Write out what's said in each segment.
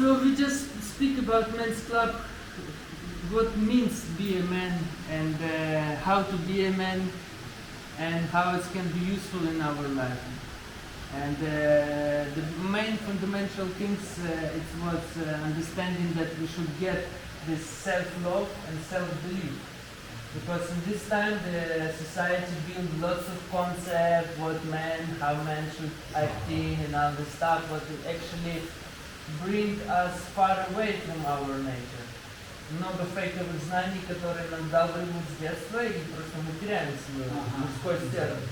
So we just speak about men's club, what means be a man, and how to be a man, and how it can be useful in our life. And the main fundamental things it was understanding that we should get this self-love and self-belief. Because in this time the society built lots of concepts, what man, how man should act in and all this stuff, what will actually bring us far away from our nature. Много фейковых знаний, которые нам дал ребус с детства, и просто мы теряем свой мужской стержень.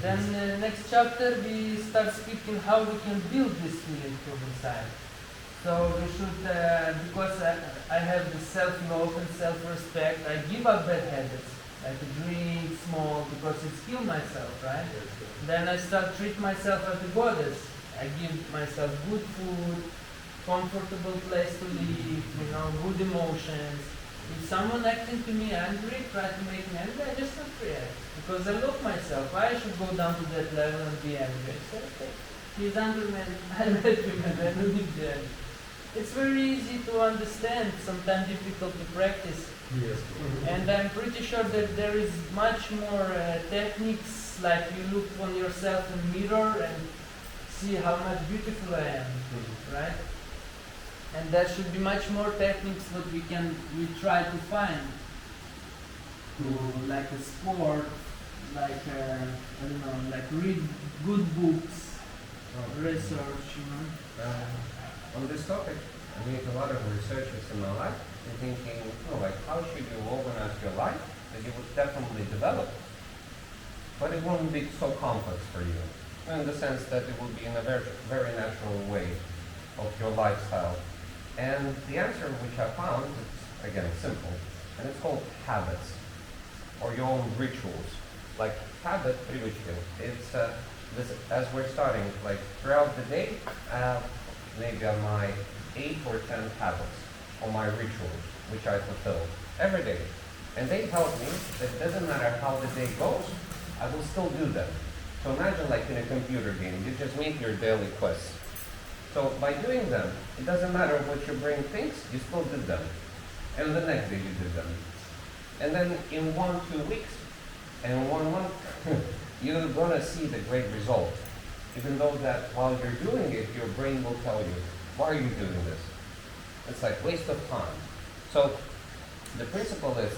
Then next chapter we start speaking how we can build this feeling from inside. So we should, because I have the self-love and self-respect, I give up bad habits, like to drink, smoke, because it's kill myself, right? Then I start treat myself as a goddess. I give myself good food, comfortable place to live, good emotions. If someone acting to me angry, try to make me angry, I just not react. Because I love myself. I should go down to that level and be angry. So, okay, he's angry, man. I'm happy, man. I don't need to be angry. It's very easy to understand, sometimes difficult to practice. Yes. And I'm pretty sure that there is much more techniques, like you look on yourself in the mirror and see how much beautiful I am, right? And there should be much more techniques that we try to find. Like a sport, like I don't know, like read good books, research, On this topic, I made a lot of researches in my life and thinking, how should you organize your life that you would definitely develop, but it won't be so complex for you, in the sense that it will be in a very, very natural way of your lifestyle. And the answer which I found is, again, simple, and it's called habits, or your own rituals. Like habit, привычка. It's this, as we're starting, like throughout the day, I have maybe on my 8 or 10 habits, or my rituals, which I fulfill every day. And they help me that it doesn't matter how the day goes, I will still do them. So imagine like in a computer game, you just make your daily quests. So by doing them, it doesn't matter what your brain thinks, you still did them. And the next day you did them. And then in 1-2 weeks, and 1 month, you're gonna see the great result. Even though that while you're doing it, your brain will tell you, why are you doing this? It's like waste of time. So the principle is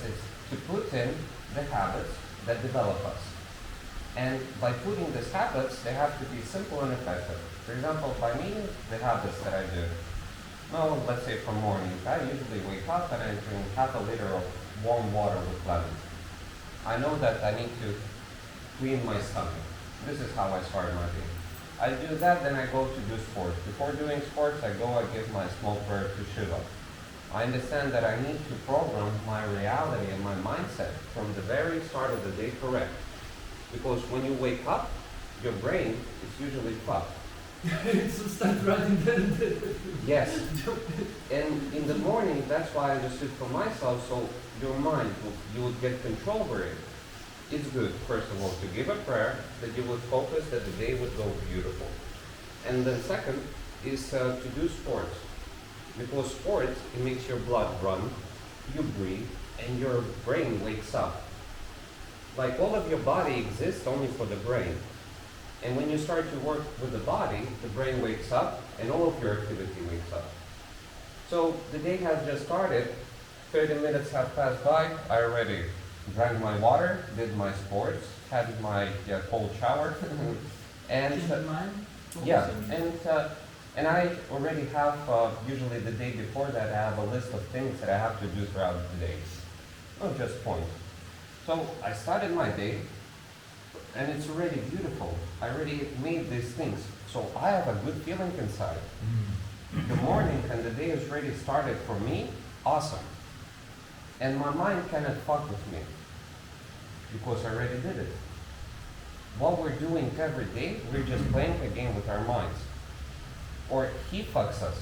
to put in the habits that develop us. And by putting these habits, they have to be simple and effective. For example, by me, the habits that I do. Well, let's say for morning, I usually wake up and I drink half a liter of warm water with lemon. I know that I need to clean my stomach. This is how I start my day. I do that, then I go to do sports. Before doing sports, I give my small prayer to Shiva. I understand that I need to program my reality and my mindset from the very start of the day correct. Because when you wake up, your brain is usually fucked. So start running then. Yes. And in the morning, that's why I understood for myself, so your mind, you would get control over it. It's good, first of all, to give a prayer that you would focus that the day would go beautiful. And then second is to do sports. Because sports, it makes your blood run, you breathe, and your brain wakes up. Like all of your body exists only for the brain. And when you start to work with the body, the brain wakes up and all of your activity wakes up. So the day has just started, 30 minutes have passed by, I already drank my water, did my sports, had my cold shower, and and I already have, usually the day before that, I have a list of things that I have to do throughout the day. Not just points. So I started my day, and it's already beautiful. I already made these things. So I have a good feeling inside. The morning and the day is already started for me, awesome. And my mind cannot fuck with me, because I already did it. What we're doing every day, we're just playing a game with our minds. Or he fucks us,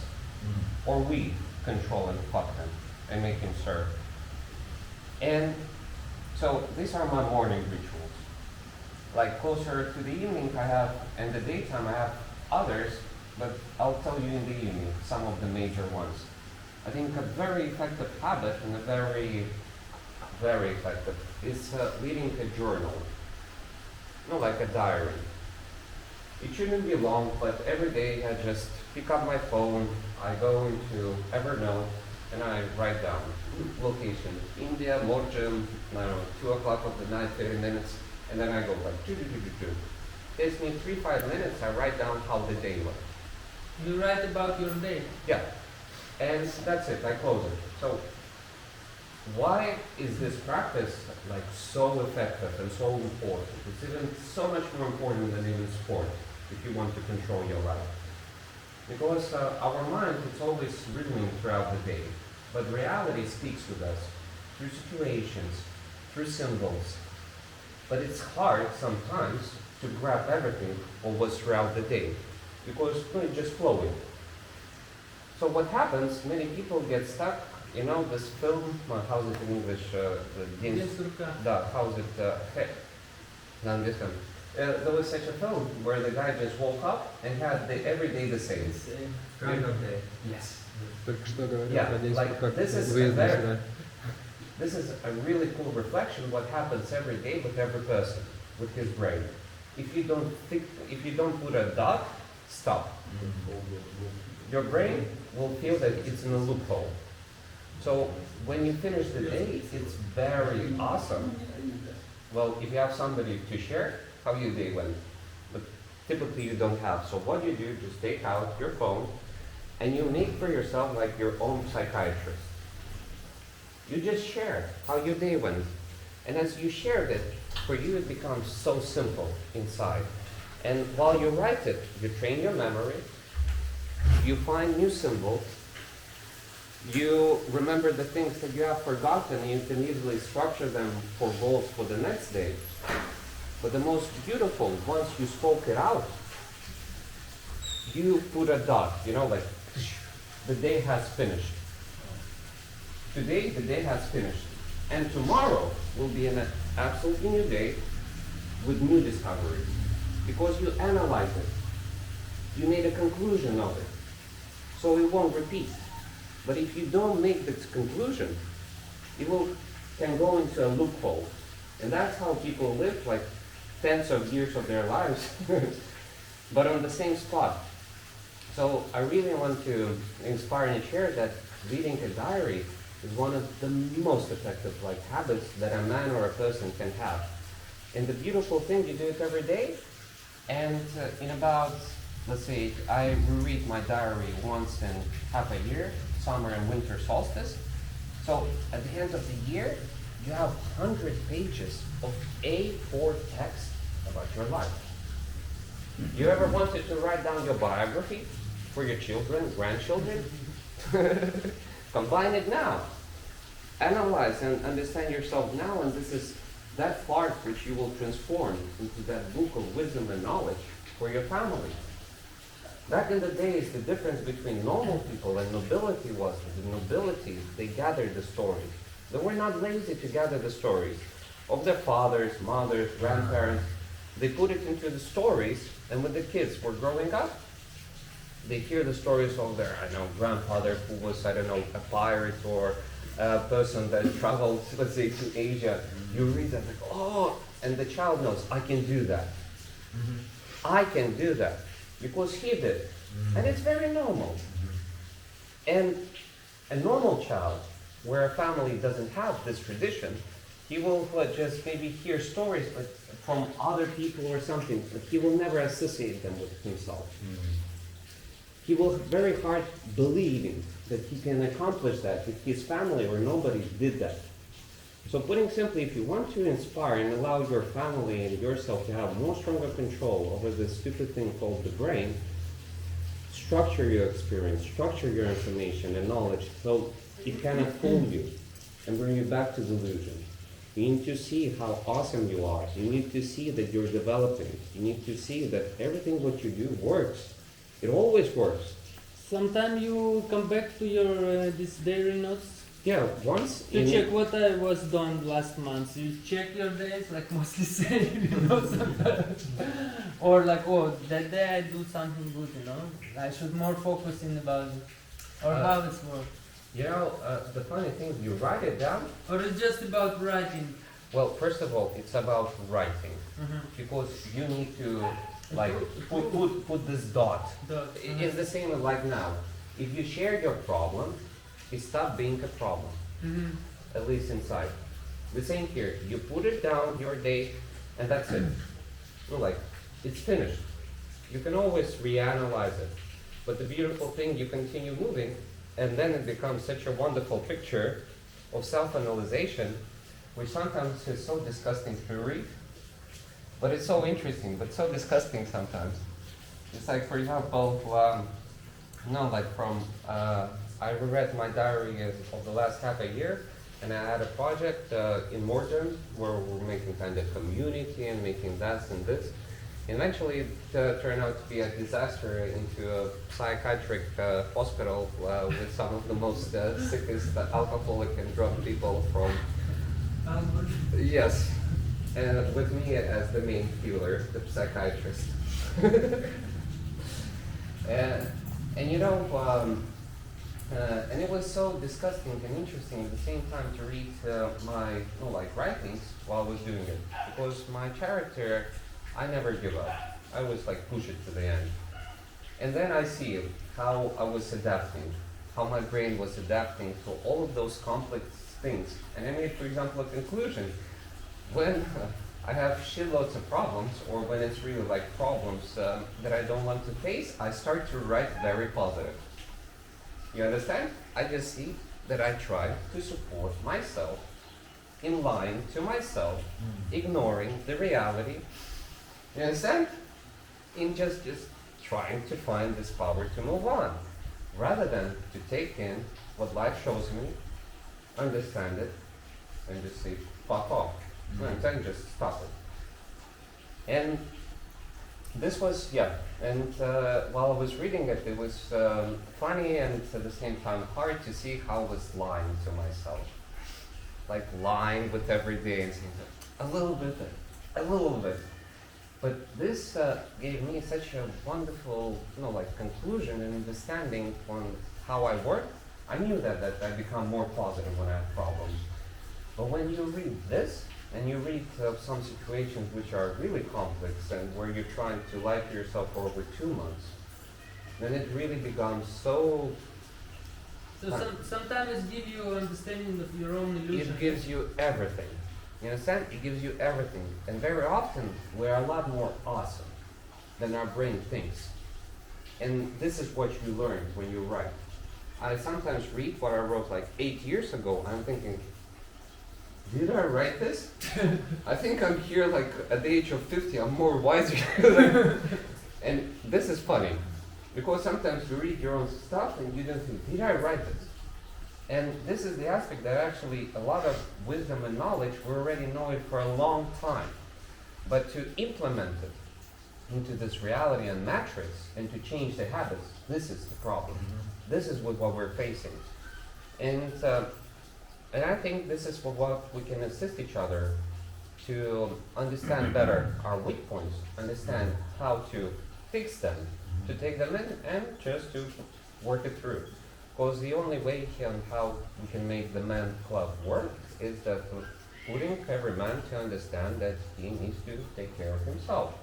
or we control and fuck him and make him serve. And so these are my morning rituals. Like closer to the evening I have, and the daytime I have others, but I'll tell you in the evening some of the major ones. I think a very effective habit and a very, very effective is leading a journal, like a diary. It shouldn't be long, but every day I just pick up my phone, I go into Evernote, and I write down location, India, Lorjam, 2 o'clock of the night, 30 minutes, and then I go like, Takes me 3-5 minutes, I write down how the day went. You write about your day. Yeah, and that's it, I close it. So, why is this practice like so effective and so important? It's even so much more important than even sport, if you want to control your life. Because our mind is always reeling throughout the day, but reality speaks with us through situations, through symbols. But it's hard sometimes to grab everything of what's throughout the day, because it's just flowing. So what happens, many people get stuck, this film, how's it in English? How's it? There was such a film where the guy just woke up and had every day the same. Kind of day. Yes. Только что говорил Yeah, про день like сурка, this is выездной сюда. This is a really cool reflection of what happens every day with every person, with his brain. If you don't put a dot, stop. Your brain will feel that it's in a loophole. So when you finish the day, it's very awesome. Well, if you have somebody to share how your day went, but typically you don't have. So what you do, just take out your phone and you make for yourself like your own psychiatrist. You just share how your day went. And as you shared it, for you it becomes so simple inside. And while you write it, you train your memory, you find new symbols, you remember the things that you have forgotten, and you can easily structure them for goals for the next day. But the most beautiful, once you spoke it out, you put a dot, like the day has finished. Today, the day has finished. And tomorrow will be an absolutely new day with new discoveries. Because you analyze it. You made a conclusion of it. So it won't repeat. But if you don't make this conclusion, it can go into a loophole. And that's how people live like tens of years of their lives, but on the same spot. So I really want to inspire and share that reading a diary is one of the most effective habits that a man or a person can have. And the beautiful thing, you do it every day, and in about, let's say, I reread my diary once in half a year, summer and winter solstice. So at the end of the year, you have 100 pages of A4 text about your life. You ever wanted to write down your biography for your children, grandchildren? Combine it now. Analyze and understand yourself now, and this is that part which you will transform into that book of wisdom and knowledge for your family. Back in the days, the difference between normal people and nobility was that the nobility, they gathered the stories. They were not lazy to gather the stories of their fathers, mothers, grandparents. They put it into the stories, and when the kids were growing up, they hear the stories of their, grandfather who was, a pirate or a person that traveled, let's say, to Asia. You read that, and the child knows, I can do that. Mm-hmm. I can do that. Because he did. Mm-hmm. And it's very normal. Mm-hmm. And a normal child, where a family doesn't have this tradition, he will just maybe hear stories from other people or something, but he will never associate them with himself. Mm-hmm. He will very hard believing that he can accomplish that if his family or nobody did that. So putting simply, if you want to inspire and allow your family and yourself to have more stronger control over this stupid thing called the brain, structure your experience, structure your information and knowledge so it cannot fool you and bring you back to delusion. You need to see how awesome you are. You need to see that you're developing. You need to see that everything what you do works. It always works. Sometimes you come back to your these diary notes Yeah, once To in check what I was done last month. You check your days, like mostly say, sometimes. Or like, oh, that day I do something good, I should more focus in about it. Or how it's work. The funny thing, you write it down. Or it's just about writing. Well, first of all, it's about writing. Mm-hmm. Because you need to like put this dot. It's the same as like now. If you share your problem, it stops being a problem. Mm-hmm. At least inside. The same here. You put it down your day, and that's it. Like it's finished. You can always reanalyze it. But the beautiful thing, you continue moving, and then it becomes such a wonderful picture of self-analyzation, which sometimes is so disgusting to read. But it's so interesting, but so disgusting sometimes. It's like, for example, I reread my diary of the last half a year, and I had a project in Morden where we're making kind of community and making that and this. Eventually, it turned out to be a disaster into a psychiatric hospital with some of the most sickest alcoholic and drug people from. Yes, and with me as the main healer, the psychiatrist. and it was so disgusting and interesting at the same time to read my writings while I was doing it, because my character, I never give up. I always push it to the end. And then I see how I was adapting, how my brain was adapting to all of those complex things. And I made, for example, a conclusion. When I have shitloads of problems, or when it's really problems that I don't want to face, I start to write very positive. You understand? I just see that I try to support myself in lying to myself, ignoring the reality. You understand? In just trying to find this power to move on, rather than to take in what life shows me, understand it, and just say, fuck off. And then just stop it. And this was, and while I was reading it, it was funny and at the same time hard to see how I was lying to myself. Lying with every day and saying, a little bit. But this gave me such a wonderful, conclusion and understanding on how I work. I knew that I become more positive when I have problems. But when you read this, and you read some situations which are really complex and where you're trying to lie to yourself for over 2 months, then it really becomes so... So sometimes it gives you understanding of your own illusion. It gives you everything. You understand? It gives you everything. And very often, we're a lot more awesome than our brain thinks. And this is what you learn when you write. I sometimes read what I wrote 8 years ago, and I'm thinking, did I write this? I think I'm here at the age of 50, I'm more wiser. And this is funny, because sometimes you read your own stuff and you don't think, did I write this? And this is the aspect that actually a lot of wisdom and knowledge, we already know it for a long time. But to implement it into this reality and matrix and to change the habits, this is the problem. This is what we're facing. And I think this is what we can assist each other to understand better our weak points, understand how to fix them, to take them in and just to work it through. Because the only way on how we can make the man club work is that putting every man to understand that he needs to take care of himself,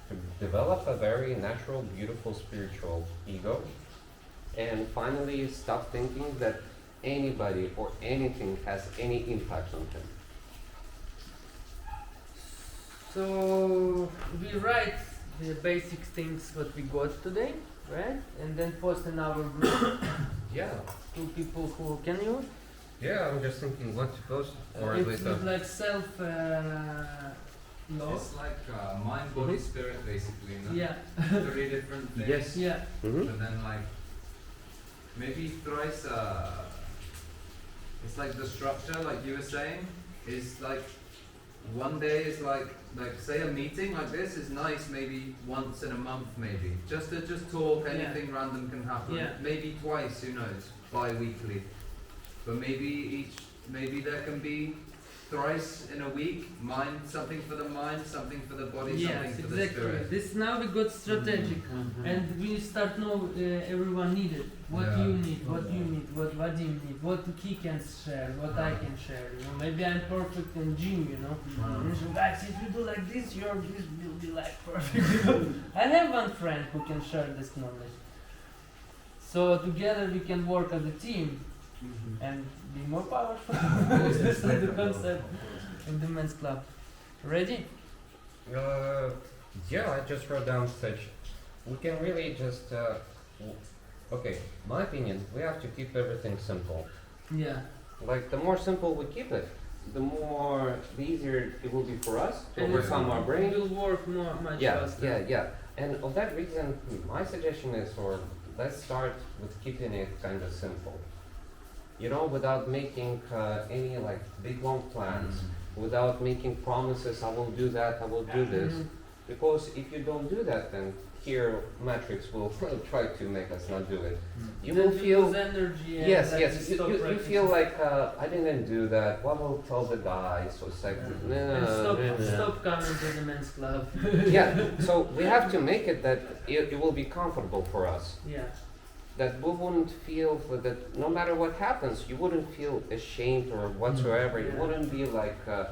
to develop a very natural, beautiful, spiritual ego, and finally stop thinking that anybody or anything has any impact on him. So we write the basic things what we got today, right? And then post in our group. Yeah. To people who can you? Yeah, I'm just thinking what to post. Or It's with self law. It's mind, body, spirit, basically. No? Yeah. 3 different things. Yes. Yeah. But then maybe thrice. It's the structure, like you were saying, is one day is say a meeting like this is nice, maybe once in a month, maybe just to talk. Anything random can happen. Yeah. Maybe twice, who knows? Bi-weekly. but maybe there can be thrice in a week, mind, something for the mind, something for the body, Yes, something for the exactly. spirit. This now we got strategic, and we start know everyone needed. What Yeah. you need, what you need, what Vadim need, what he can share, what I can share. You know, maybe I'm perfect in gym. You know, and so guys, if you do like this, your this will be like perfect. I have one friend who can share this knowledge. So together we can work as a team and be more powerful. This is the concept of the men's club. Ready? Yeah, I just wrote down such. We can really just. Okay, my opinion, we have to keep everything simple. Yeah. Like the more simple we keep it, the easier it will be for us to And overcome our brain. It will work much Yeah, faster. yeah. And of that reason, my suggestion is, or let's start with keeping it kind of simple. You know, without making any like big long plans, without making promises, I will do that, I will do this. Because if you don't do that, then here Matrix will try to make us not do it. You Then will feel lose energy. And yes, like yes. you stop You practicing. feel like I didn't do that. What will tell the guys? So it's like And stop coming to the men's club. yeah. So we have to make it that it will be comfortable for us. Yeah. That we wouldn't feel that no matter what happens, you wouldn't feel ashamed or whatsoever. It Yeah. wouldn't be like a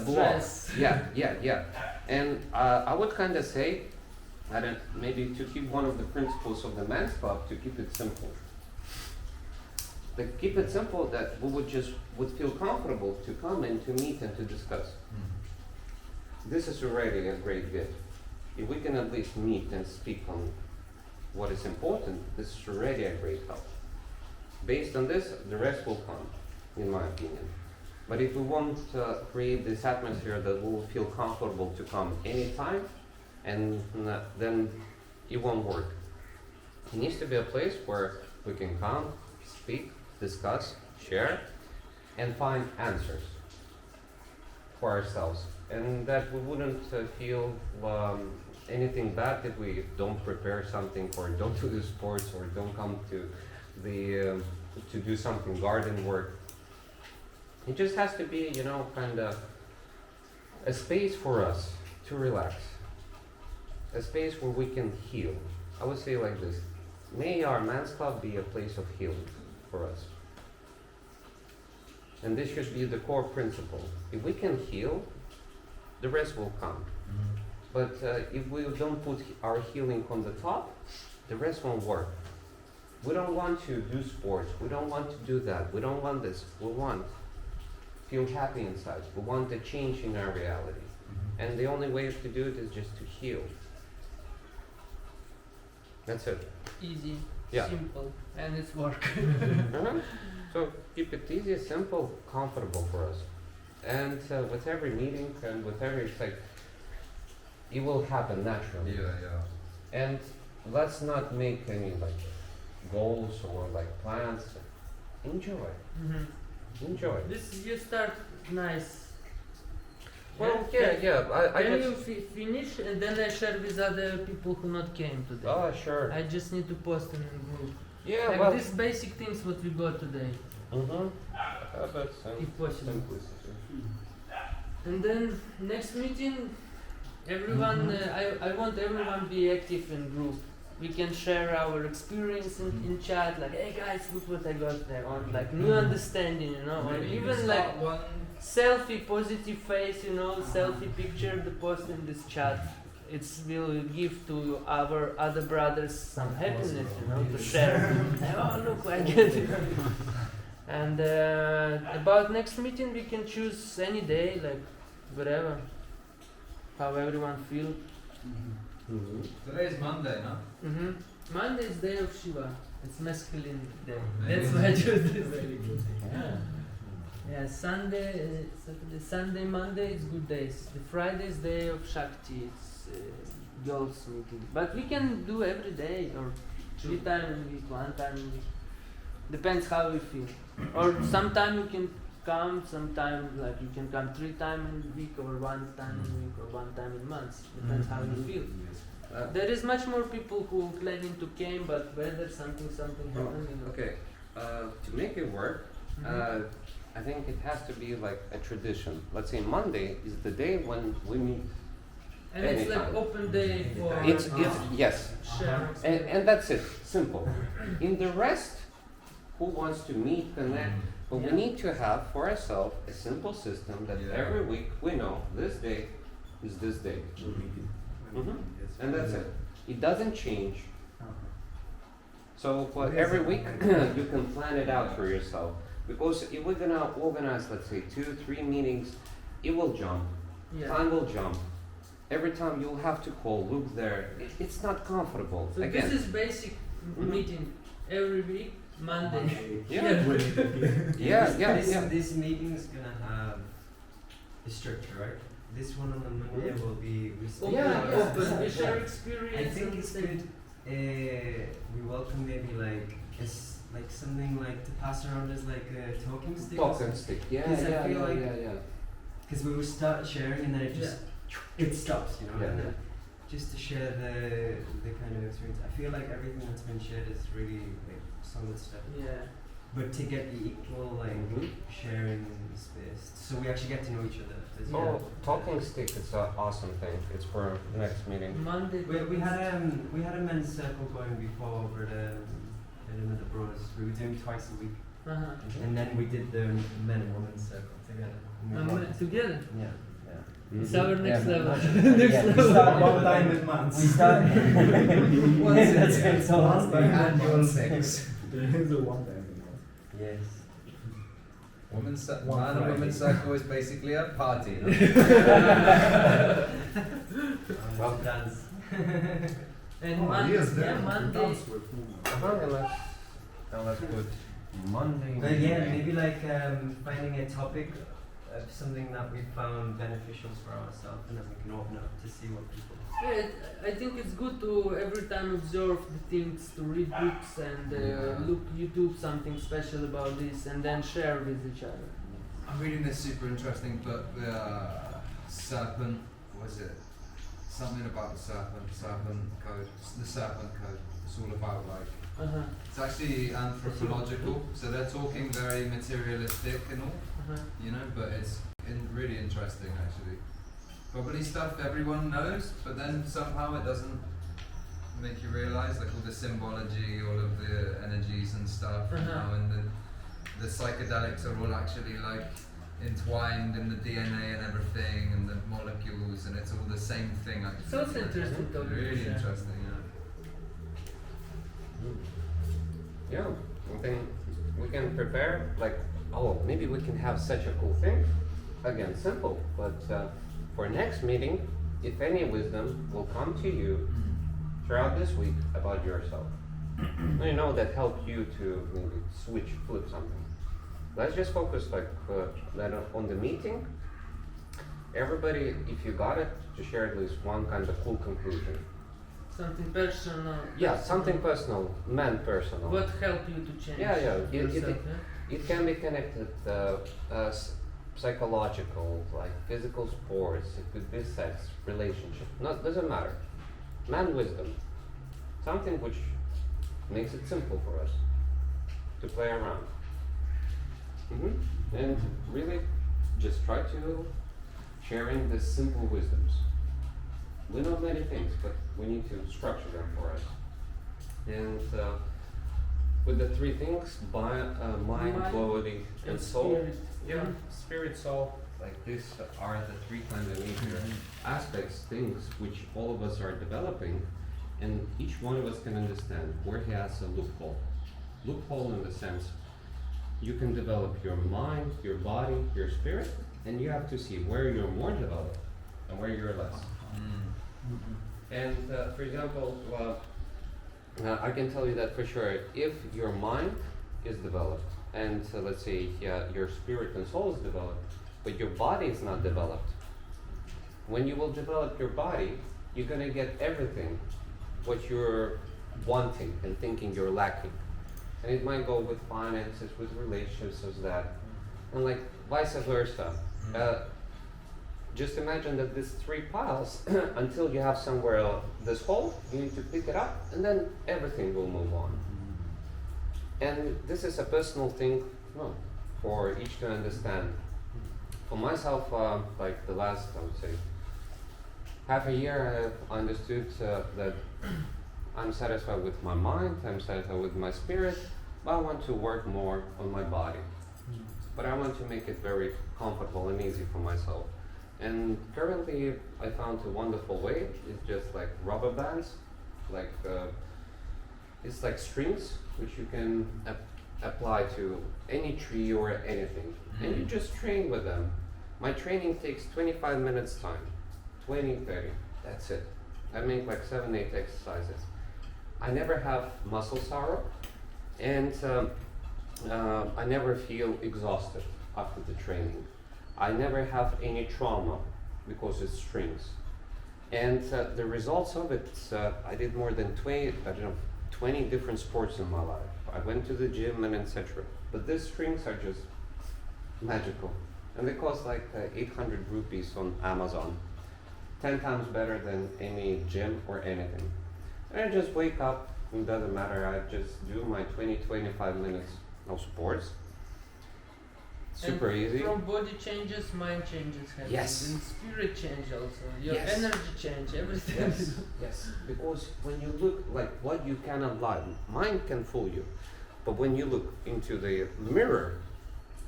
block. Stress. Yeah. And I would kind of say, maybe to keep one of the principles of the men's club, to keep it simple. To keep it simple, that we would feel comfortable to come and to meet and to discuss. This is already a great gift. If we can at least meet and speak on what is important, this is already a great help. Based on this, the rest will come, in my opinion. But if we want to create this atmosphere that we will feel comfortable to come anytime, and then it won't work. It needs to be a place where we can come, speak, discuss, share, and find answers for ourselves. And that we wouldn't feel anything bad if we don't prepare something, or don't do the sports, or don't come to to do something garden work. It just has to be, you know, kind of a space for us to relax. A space where we can heal. I would say like this: may our men's club be a place of healing for us. And this should be the core principle. If we can heal, the rest will come. But if we don't put our healing on the top, the rest won't work. We don't want to do sports. We don't want to do that. We don't want this. We want to feel happy inside. We want a change in our reality. And the only way to do it is just to heal. That's it. Easy, Yeah. simple, and it's work. So keep it easy, simple, comfortable for us. And with every meeting and with every it will happen naturally. Yeah. And let's not make any like goals or like plans. Enjoy. Enjoy. This you start nice. Well, yeah. I Can just. you finish, and then I share with other people who not came today. Oh, sure. I just need to post in the group. Yeah, Like well. these basic things what we got today, But if possible. simplicity. And then next meeting, everyone. I want everyone be active in group. We can share our experience in chat. Like, hey guys, look what I got there. Or like new understanding, you know. Or Maybe you even can like start one. selfie, positive face, you know, selfie picture. The post in this chat. It will give to our other brothers some happiness, you know, to share. Oh look, I get it. And about next meeting, we can choose any day, like whatever, how everyone feel. Today is Monday, no? Monday is day of Shiva. It's masculine day. That's why I chose this. Yeah, Sunday, Saturday, Sunday, Monday is good days. The Friday is day of Shakti. It's girls meeting. But we can do every day, or 3 times in week, 1 time in week. Depends how we feel. Or sometime you can come, sometime like you can come 3 times in week, or 1 time in week, or 1 time in months. Depends how you feel. There is much more people who planning to came, but whether something happened. Okay. to make it work, I think it has to be like a tradition. Let's say Monday is the day when we meet. And it's like Anytime. open day for It's yes, share. and that's it. Simple. In the rest, who wants to meet, connect? But we need to have for ourselves a simple system that every week we know this day is this day. And that's it. It doesn't change. So for every week you can plan it out for yourself. Because if we're gonna organize, let's say 2-3 meetings, it will jump. Yeah. Time will jump. Every time you'll have to call, look there. It's not comfortable. So Again. this is basic meeting every week, Monday. This meeting is gonna have a structure, right? This one on the Monday will be we speak about Open. We share experience. I think and it's things. good. We welcome maybe like something like to pass around as like a talking stick. Talking stick. Yeah. Because we will start sharing and then it just it stops, you know. Yeah. And then just to share the kind of experience. I feel like everything that's been shared is really like solid stuff. Yeah. But to get the equal like sharing space, so we actually get to know each other. Oh, talking stick is an awesome thing. It's for next meeting. Monday. We had a men's circle going before over the Bros. We were doing twice a week, and then we did the men and women circle together. And we walked- Together. Yeah. It's our next level. We start one time with months. We start. That's it. So last time. Annual sex. Yes. Man and women's circle is basically a party. Well, dance. And Monday. Monday. Now let's put Monday. But yeah, maybe like finding a topic of something that we found beneficial for ourselves, and then we can open up to see what people. Yeah, I think it's good to every time observe the things, to read books and look YouTube something special about this, and then share with each other. I'm reading this super interesting book, the Serpent, what is it? Something about the Serpent Code. The Serpent Code. It's all about like, it's actually anthropological, so they're talking very materialistic and all, you know, but it's really interesting actually. Probably stuff everyone knows, but then somehow it doesn't make you realize, like all the symbology, all of the energies and stuff, you know, and the psychedelics are all actually like entwined in the DNA and everything, and the molecules, and it's all the same thing actually. So it's interesting topic. Really interesting, Yeah, I think we can prepare, like, oh, maybe we can have such a cool thing. Again, simple, but for next meeting, if any wisdom will come to you throughout this week about yourself, you know, that help you to maybe flip something. Let's just focus like that on the meeting. Everybody, if you got it, to share at least one kind of cool conclusion. Something personal. Yeah, something personal, personal. What helped you to change? Yeah. It can be connected psychological, like physical sports. It could be sex, relationship. Doesn't matter. Man wisdom, something which makes it simple for us to play around. And really, just try to sharing the simple wisdoms. We know many things, but we need to structure them for us. And with the three things, mind, body, and soul. Spirit. Yeah, spirit, soul. Like these are the three kind of major aspects, things which all of us are developing, and each one of us can understand where he has a loophole. Loophole in the sense you can develop your mind, your body, your spirit, and you have to see where you're more developed and where you're less. And for example, I can tell you that for sure, if your mind is developed, and let's say your spirit and soul is developed, but your body is not developed, when you will develop your body, you're going to get everything what you're wanting and thinking you're lacking. And it might go with finances, with relationships, as that, and like vice versa. Just imagine that these three piles, until you have somewhere this hole, you need to pick it up, and then everything will move on. And this is a personal thing for each to understand. For myself, like the last, I would say, half a year, I understood that I'm satisfied with my mind, I'm satisfied with my spirit, but I want to work more on my body. But I want to make it very comfortable and easy for myself. And currently, I found a wonderful way. It's just like rubber bands, like it's like strings which you can apply to any tree or anything, and you just train with them. My training takes 25 minutes time, 20, 30. That's it. I make like 7, 8 exercises. I never have muscle sorrow, and I never feel exhausted after the training. I never have any trauma because it's strings. And the results of it, I did more than 20 different sports in my life. I went to the gym and etc. But these strings are just magical. And they cost like 800 rupees on Amazon. 10 times better than any gym or anything. And I just wake up, it doesn't matter, I just do my 20-25 minutes of sports. Super and easy. From body changes, mind changes happen. Yes. And spirit change also. Your Yes. energy change, everything. Yes, yes. Because when you look like what you cannot lie, mind can fool you. But when you look into the mirror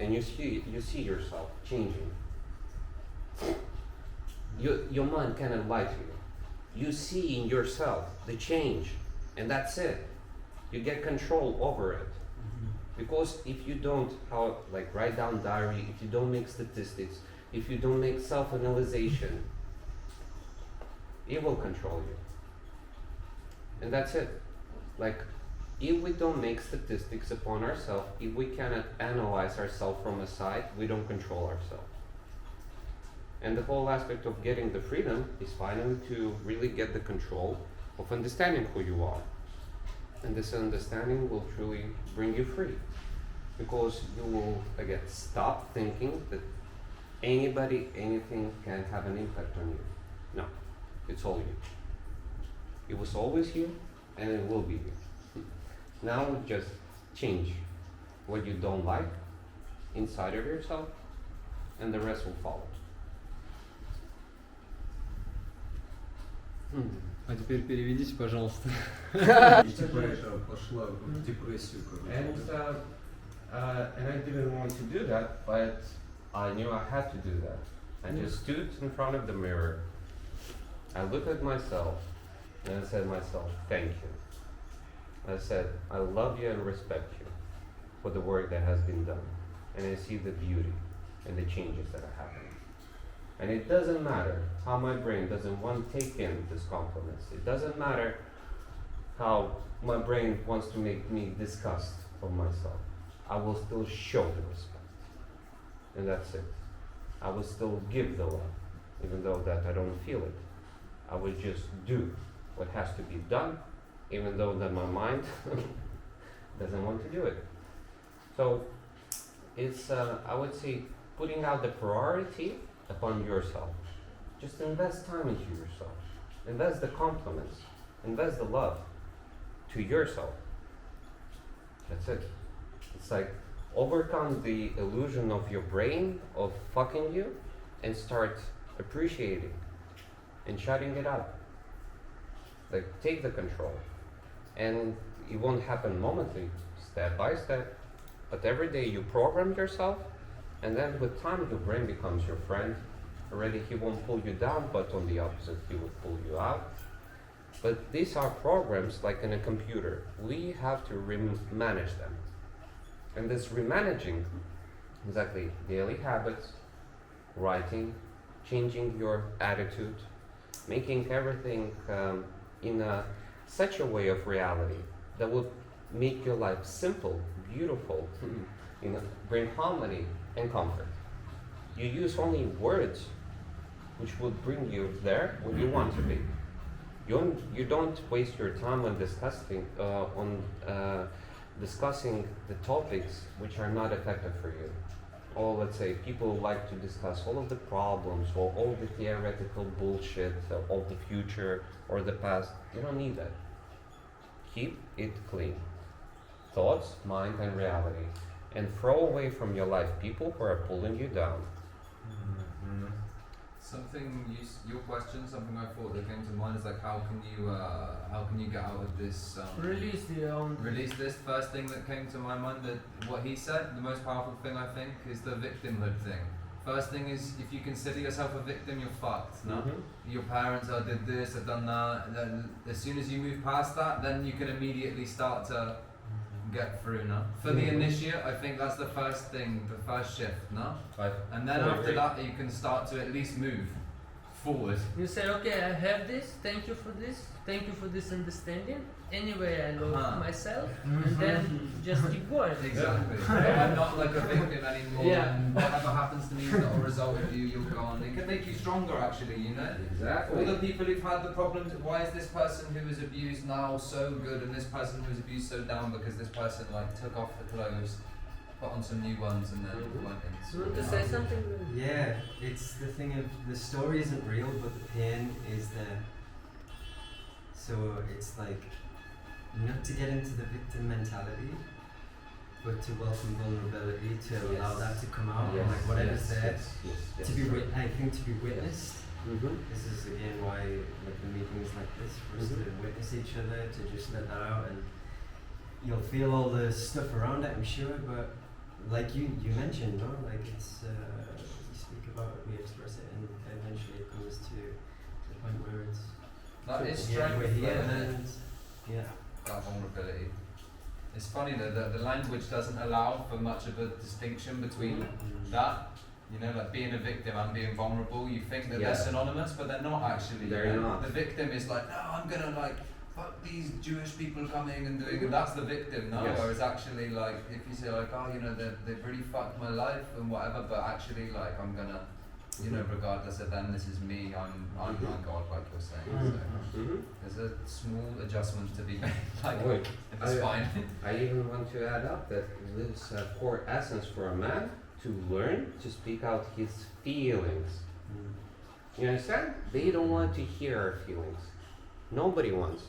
and you see yourself changing, your mind cannot lie to you. You see in yourself the change, and that's it. You get control over it. Because if you don't write down diary, if you don't make statistics, if you don't make self-analyzation, it will control you. And that's it. Like, if we don't make statistics upon ourselves, if we cannot analyze ourselves from a side, we don't control ourselves. And the whole aspect of getting the freedom is finally to really get the control of understanding who you are. And this understanding will truly bring you free. Because you will, again, stop thinking that anybody, anything can have an impact on you. No, it's all you. It was always you, and it will be you. Now just change what you don't like inside of yourself, and the rest will follow. А теперь переведите, пожалуйста. И типа это пошла в депрессию, короче. And I didn't want to do that, but I knew I had to do that. I just stood in front of the mirror. I looked at myself and I said to myself, thank you. I said, I love you and respect you for the work that has been done. And I see the beauty and the changes that are happening. And it doesn't matter how my brain doesn't want to take in these compliments. It doesn't matter how my brain wants to make me disgust of myself. I will still show the respect. And that's it. I will still give the love, even though that I don't feel it. I will just do what has to be done, even though that my mind doesn't want to do it. So it's, I would say, putting out the priority upon yourself. Just invest time into yourself. Invest the compliments. Invest the love to yourself. That's it. It's like overcome the illusion of your brain of fucking you and start appreciating and shutting it up. Like, take the control. And it won't happen momently, step by step, but every day you program yourself, and then with time your brain becomes your friend. Already he won't pull you down, but on the opposite he will pull you out. But these are programs like in a computer. We have to manage them. And this remanaging, exactly, daily habits, writing, changing your attitude, making everything in such a way of reality that would make your life simple, beautiful, bring harmony and comfort. You use only words which will bring you there where you want to be. You don't waste your time on discussing the topics which are not effective for you. Or let's say people like to discuss all of the problems or all the theoretical bullshit of the future or the past. You don't need that. Keep it clean. thoughts, mind, and reality, and throw away from your life people who are pulling you down. Your question, something I thought that came to mind is like, how can you get out of this? Release the own. Release this. First thing that came to my mind, that what he said, the most powerful thing I think is the victimhood thing. First thing is, if you consider yourself a victim, you're fucked. No, your parents did this, have done that. Then as soon as you move past that, then you can immediately start to get through. No, for the initiate, I think that's the first thing, the first shift. No, and then after that, you can start to at least move forward. You say, okay, I have this. Thank you for this. Thank you for this understanding. Anyway, I love myself, and then just keep going. Exactly. I'm not like a victim anymore. Yeah. And whatever happens to me is not a result of you. You're gone. It can make you stronger, actually. You know. Exactly. All the people who've had the problems. Why is this person who was abused now so good, and this person who was abused so down? Because this person like took off the clothes, put on some new ones, and then went in. You want to say something? Yeah, it's the thing of the story isn't real, but the pain is there. So it's like not to get into the victim mentality, but to welcome vulnerability, to allow that to come out, and like whatever's there, to be I think to be witnessed. This is again why like the meetings like this, for us to witness each other, to just let that out, and you'll feel all the stuff around it, I'm sure, but like you mentioned, no, like it's we speak about it, we express it, and eventually it comes to the point where it's That is yeah, strength. we're here, and That vulnerability. It's funny that the language doesn't allow for much of a distinction between that. You know, like being a victim and being vulnerable. You think that they're synonymous, but they're not actually. They're not. The victim is like, no, I'm gonna like fuck these Jewish people coming and doing it. That's the victim, no? Yes. Whereas actually, like, if you say like, oh, you know, they've really fucked my life and whatever, but actually, like, I'm gonna, you know, regardless of them, this is me. I'm God, like you're saying. So there's a small adjustment to be made. Like, Wait, it's fine. I even want to add up that this core essence for a man to learn to speak out his feelings. You understand? They don't want to hear our feelings. Nobody wants.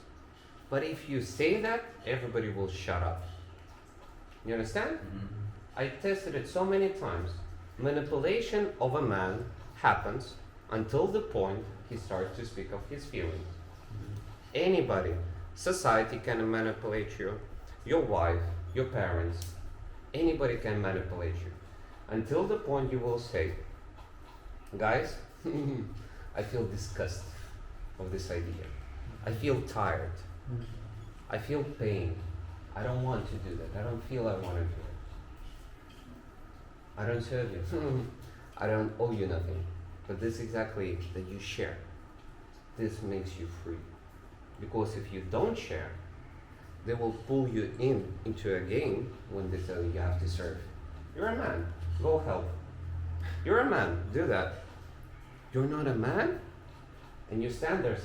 But if you say that, everybody will shut up. You understand? I tested it so many times. Manipulation of a man happens until the point he starts to speak of his feelings. Anybody, society can manipulate you, your wife, your parents, anybody can manipulate you. Until the point you will say, guys, I feel disgust of this idea. I feel tired. I feel pain. I don't want to do that. I don't feel I want to do it. I don't serve you. I don't owe you nothing. But this exactly that you share. This makes you free. Because if you don't share, they will pull you into a game when they tell you have to serve. You're a man. Go help. You're a man. Do that. You're not a man? And you stand there.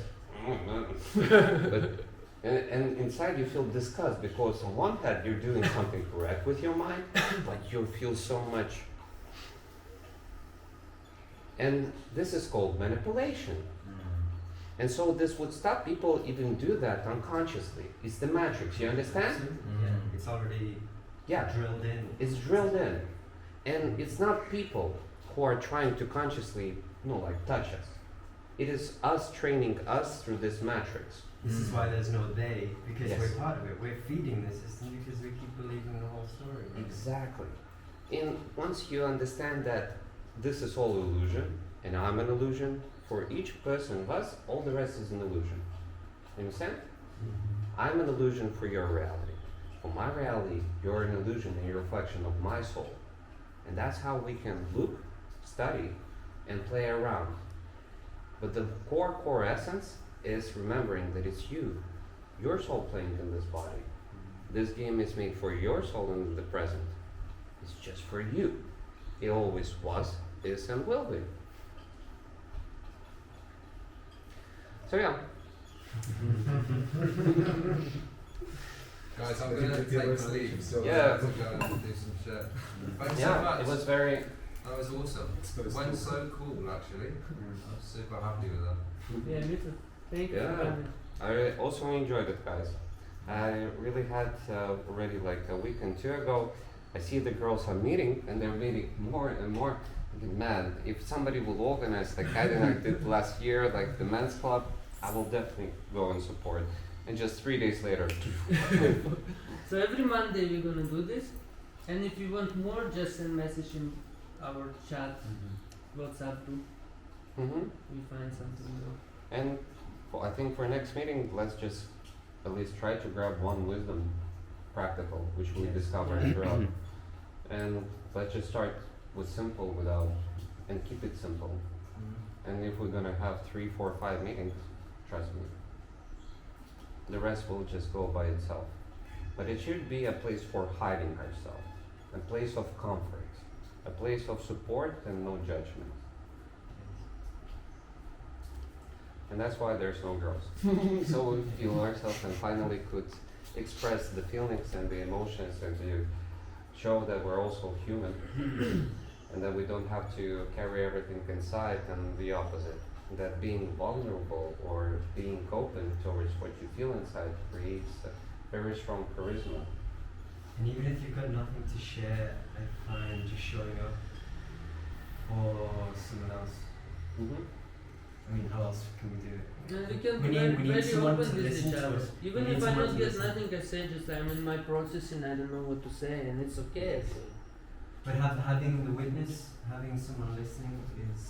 But, and inside you feel disgust because on one hand you're doing something correct with your mind, but you feel so much. And this is called manipulation. And so this would stop people even do that unconsciously. It's the matrix, you understand? Yeah, it's already drilled in. It's drilled in. And it's not people who are trying to consciously, touch us. It is us training us through this matrix. This is why there's no they, because we're part of it. We're feeding the system because we keep believing the whole story. Right? Exactly. And once you understand that this is all illusion, and I'm an illusion, for each person of us, all the rest is an illusion. You understand? I'm an illusion for your reality. For my reality, you're an illusion and a reflection of my soul. And that's how we can look, study, and play around. But the core essence is remembering that it's you, your soul playing in this body. This game is made for your soul in the present. It's just for you. It always was, is, and will be. So yeah. Guys, I'm gonna take leave. So Yeah. to go and do some shit. Thanks so Yeah, much. it was very. That was awesome. It went so cool, actually. I was super happy with that. Yeah, me too. Thank you for Yeah. coming. I also enjoyed it, guys. I really had already like a week and two ago, I see the girls are meeting and they're meeting more and more. Thinking, man, if somebody will organize like I did last year, like the men's club, I will definitely go and support. And just 3 days later. So every Monday we're gonna do this, and if you want more, just send message in our chat, WhatsApp group. We find something more. And well, I think for next meeting, let's just at least try to grab one wisdom practical, which we discovered throughout. And let's just start with simple and keep it simple. And if we're gonna have 3, 4, 5 meetings, trust me, the rest will just go by itself. But it should be a place for hiding ourselves, a place of comfort, a place of support and no judgment. And that's why there's no girls. So we feel ourselves and finally could express the feelings and the emotions and to show that we're also human and that we don't have to carry everything inside, and the opposite. That being vulnerable or being open towards what you feel inside creates a very strong charisma. And even if you've got nothing to share, I find just showing up for someone else. I mean, how else can we do it? And we can We be need very someone open to with listen each to other. us. Even We need if I someone don't to get listen. nothing, I say just I'm in my process and I don't know what to say, and it's okay. So. But having the witness, having someone listening is,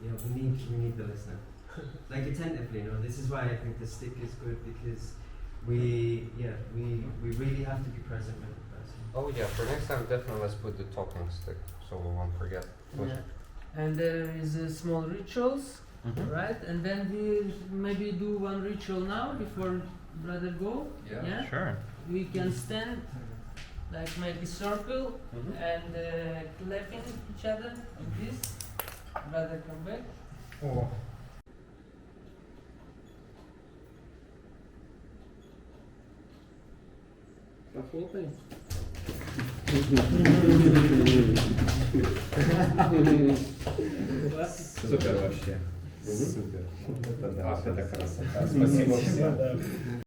we need the listener. Like attentively, this is why I think the stick is good, because we really have to be present with the person. Oh yeah, for next time definitely let's put the talking stick so we won't forget. Yeah. And there is small rituals, right? And then we maybe do one ritual now before brother go. Yeah. Sure. We can stand, like make a circle and clapping each other like this. Brother come back. Oh. Похлопаем. Супер вообще. Супер. Это да, это красота. Спасибо всем.